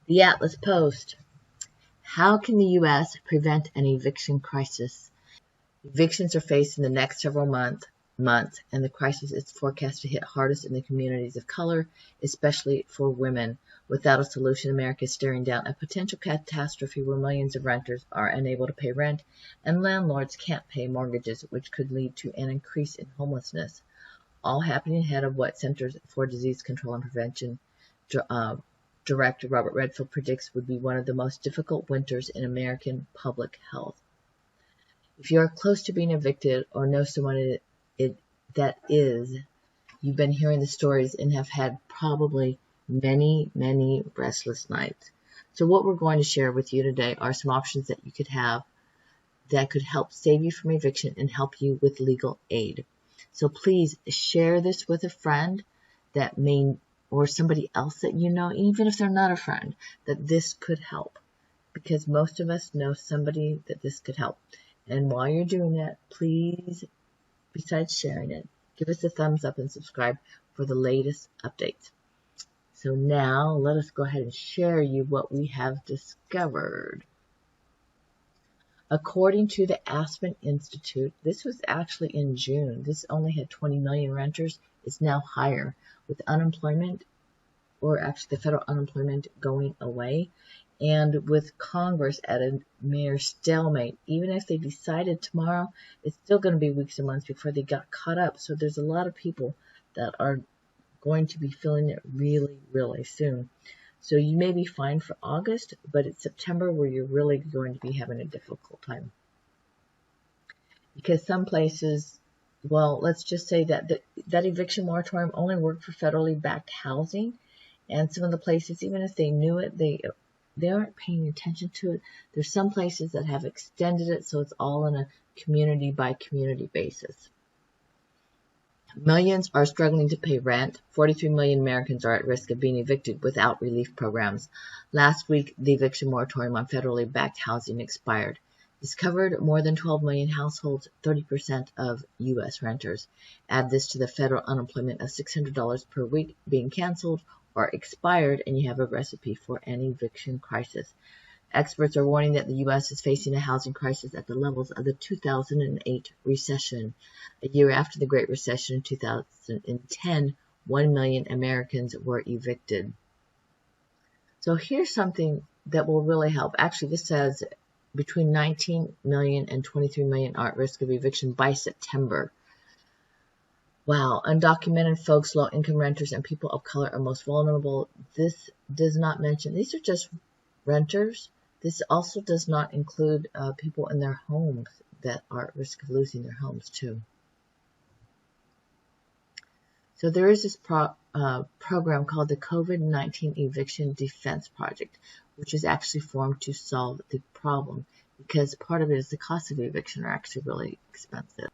The Atlas Post. How can the U.S. prevent an eviction crisis? Evictions are faced in the next several months, and the crisis is forecast to hit hardest in the communities of color, especially for women. Without a solution, America is staring down a potential catastrophe where millions of renters are unable to pay rent and landlords can't pay mortgages, which could lead to an increase in homelessness. All happening ahead of what Centers for Disease Control and Prevention Director Robert Redfield predicts would be one of the most difficult winters in American public health. If you are close to being evicted or know someone that is, you've been hearing the stories and have had probably many, many restless nights. So what we're going to share with you today are some options that you could have that could help save you from eviction and help you with legal aid. So please share this with a friend that may, or somebody else that you know, even if they're not a friend, that this could help. Because most of us know somebody that this could help. And while you're doing that, please, besides sharing it, give us a thumbs up and subscribe for the latest updates. So now let us go ahead and share you what we have discovered. According to the Aspen Institute, this was actually in June. This only had 20 million renters. It's now higher with unemployment, or actually the federal unemployment going away, and with Congress at a mere stalemate. Even if they decided tomorrow, it's still going to be weeks and months before they got caught up. So there's a lot of people that are going to be feeling it really, really soon. So you may be fine for August, but it's September where you're really going to be having a difficult time. Because some places, well, let's just say that that eviction moratorium only worked for federally backed housing. And some of the places, even if they knew it, they aren't paying attention to it. There's some places that have extended it, so it's all on a community by community basis. Millions are struggling to pay rent. 43 million Americans are at risk of being evicted without relief programs. Last week, the eviction moratorium on federally backed housing expired. This covered more than 12 million households, 30% of U.S. renters. Add this to the federal unemployment of $600 per week being canceled or expired, and you have a recipe for an eviction crisis. Experts are warning that the U.S. is facing a housing crisis at the levels of the 2008 recession. A year after the Great Recession in 2010, 1 million Americans were evicted. So here's something that will really help. Actually, this says between 19 million and 23 million are at risk of eviction by September. Wow, undocumented folks, low-income renters, and people of color are most vulnerable. This does not mention, these are just renters. This also does not include people in their homes that are at risk of losing their homes too. So there is this program called the COVID-19 Eviction Defense Project, which is actually formed to solve the problem, because part of it is the cost of eviction are actually really expensive.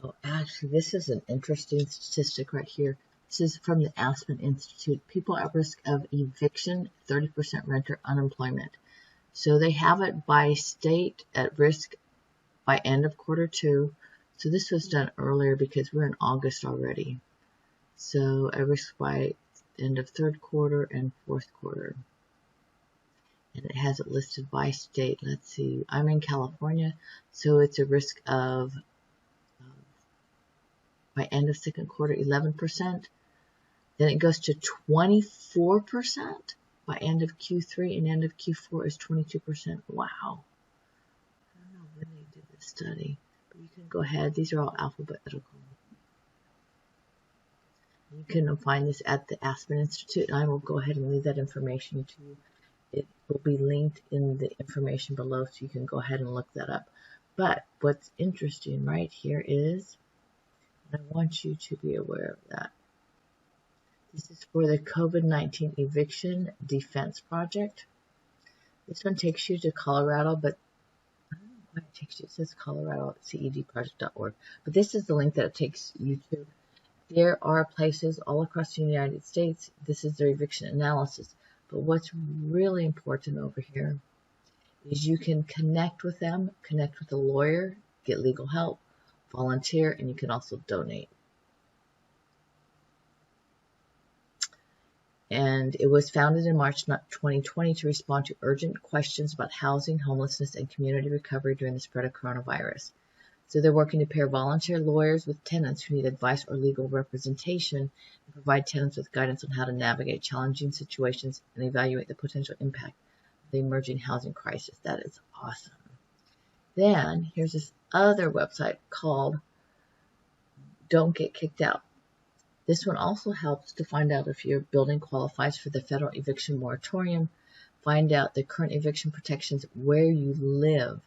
Oh, actually, this is an interesting statistic right here. This is from the Aspen Institute. People at risk of eviction, 30% renter unemployment. So they have it by state at risk by end of quarter 2. So this was done earlier because we're in August already. So at risk by end of 3rd quarter and 4th quarter. And it has it listed by state. Let's see. I'm in California, so it's a risk of by end of 2nd quarter, 11%. Then it goes to 24% by end of Q3, and end of Q4 is 22%. Wow. I don't know when they did this study, but you can go ahead. These are all alphabetical. You can find this at the Aspen Institute, and I will go ahead and leave that information to you. It will be linked in the information below, so you can go ahead and look that up. But what's interesting right here is, I want you to be aware of that. This is for the COVID-19 Eviction Defense Project. This one takes you to Colorado, but I don't know why it takes you. It says Colorado at CEDproject.org. But this is the link that it takes you to. There are places all across the United States. This is their eviction analysis. But what's really important over here is you can connect with them, connect with a lawyer, get legal help, volunteer, and you can also donate. And it was founded in March 2020 to respond to urgent questions about housing, homelessness, and community recovery during the spread of coronavirus. So they're working to pair volunteer lawyers with tenants who need advice or legal representation and provide tenants with guidance on how to navigate challenging situations and evaluate the potential impact of the emerging housing crisis. That is awesome. Then here's this other website called Don't Get Kicked Out. This one also helps to find out if your building qualifies for the federal eviction moratorium, find out the current eviction protections where you live,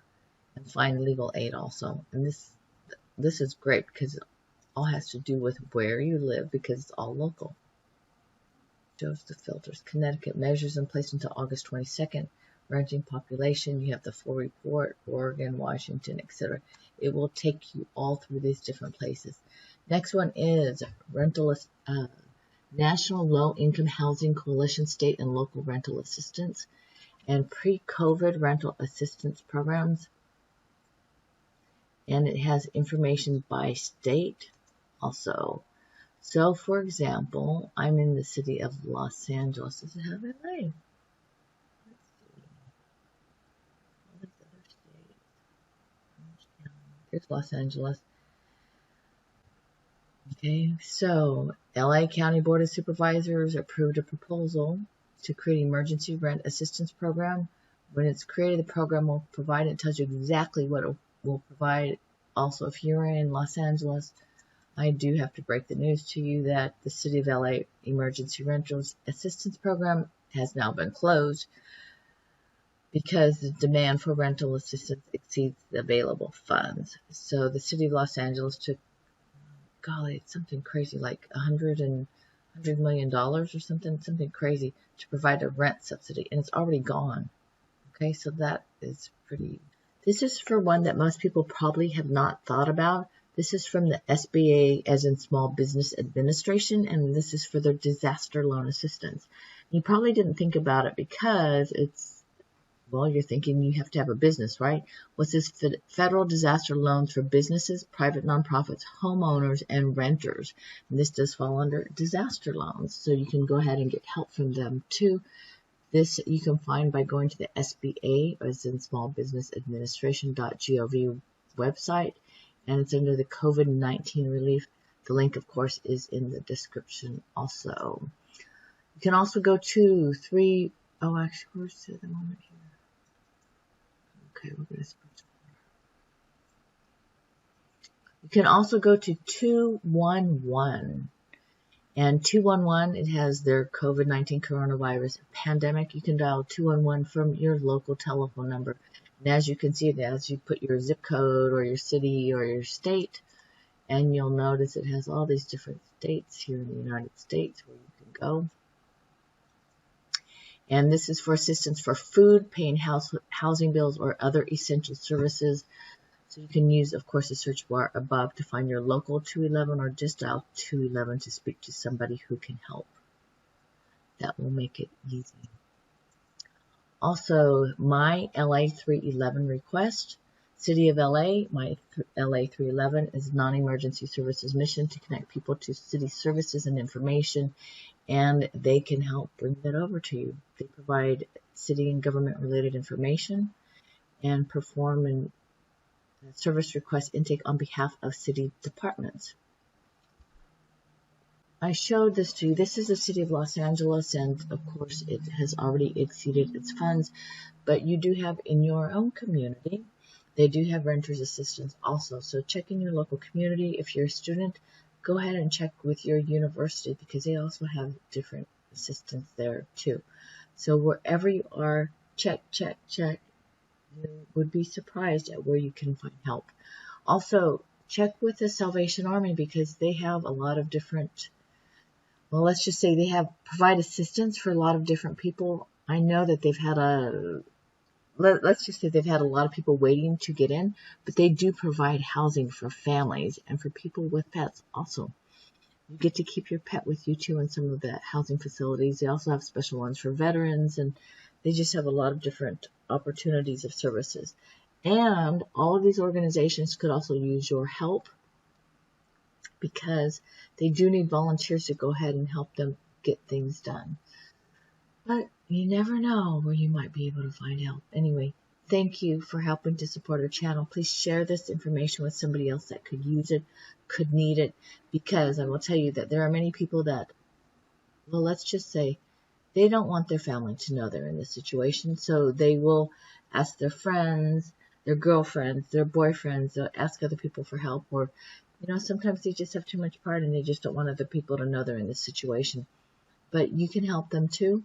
and find legal aid also. And this is great because it all has to do with where you live because it's all local. Shows the filters. Connecticut measures in place until August 22nd. Renting population, you have the full report, Oregon, Washington, etc. It will take you all through these different places. Next one is National Low Income Housing Coalition State and Local Rental Assistance and Pre-COVID Rental Assistance Programs. And it has information by state also. So, for example, I'm in the city of Los Angeles. Does it have LA? Here's Los Angeles. Okay, so LA County Board of Supervisors approved a proposal to create an emergency rent assistance program. When it's created, the program will provide, it tells you exactly what it will provide. Also, if you're in Los Angeles, I do have to break the news to you that the City of LA Emergency Rentals Assistance Program has now been closed because the demand for rental assistance exceeds the available funds. So the City of Los Angeles took, golly, it's something crazy, like $100 million or something crazy to provide a rent subsidy, and it's already gone. Okay, so that is pretty. This is for one that most people probably have not thought about. This is from the SBA, as in Small Business Administration, and this is for their disaster loan assistance. You probably didn't think about it because it's, well, you're thinking you have to have a business, right? What's this? Federal disaster loans for businesses, private nonprofits, homeowners, and renters. And this does fall under disaster loans, so you can go ahead and get help from them too. This you can find by going to the SBA, as in Small Business Administration.gov website, and it's under the COVID-19 relief. The link, of course, is in the description also. You can also go to where's the other one here? Okay, we're going to switch. You can also go to 211. And 211, it has their COVID-19 coronavirus pandemic. You can dial 211 from your local telephone number. And as you can see, as you put your zip code or your city or your state, and you'll notice it has all these different states here in the United States where you can go. And this is for assistance for food, paying housing bills, or other essential services. So you can use, of course, the search bar above to find your local 211 or just dial 211 to speak to somebody who can help. That will make it easy. Also, my LA 311 request. City of LA, my LA 311 is non-emergency services mission to connect people to city services and information, and they can help bring that over to you. They provide city and government-related information and perform a service request intake on behalf of city departments. I showed this to you. This is the City of Los Angeles, and of course it has already exceeded its funds, but you do have in your own community, they do have renters assistance also. So check in your local community. If you're a student, go ahead and check with your university because they also have different assistance there too. So wherever you are, check. You would be surprised at where you can find help. Also, check with the Salvation Army because they have a lot of different, well, let's just say they provide assistance for a lot of different people. I know that they've had let's just say they've had a lot of people waiting to get in, but they do provide housing for families and for people with pets also. You get to keep your pet with you too in some of the housing facilities. They also have special ones for veterans, and they just have a lot of different opportunities of services. And all of these organizations could also use your help because they do need volunteers to go ahead and help them get things done. But you never know where you might be able to find help. Anyway, thank you for helping to support our channel. Please share this information with somebody else that could use it, could need it, because I will tell you that there are many people that, well, let's just say, they don't want their family to know they're in this situation, so they will ask their friends, their girlfriends, their boyfriends, they'll ask other people for help, or, sometimes they just have too much pride and they just don't want other people to know they're in this situation. But you can help them too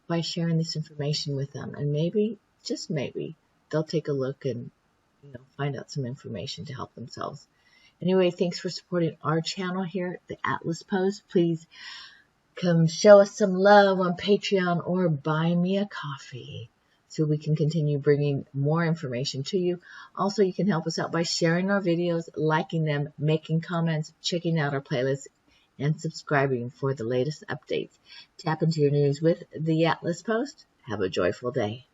by sharing this information with them, and maybe, just maybe, they'll take a look and, find out some information to help themselves. Anyway, thanks for supporting our channel here at the Atlas Post. Please come show us some love on Patreon or buy me a coffee so we can continue bringing more information to you. Also, you can help us out by sharing our videos, liking them, making comments, checking out our playlist, and subscribing for the latest updates. Tap into your news with the Atlas Post. Have a joyful day.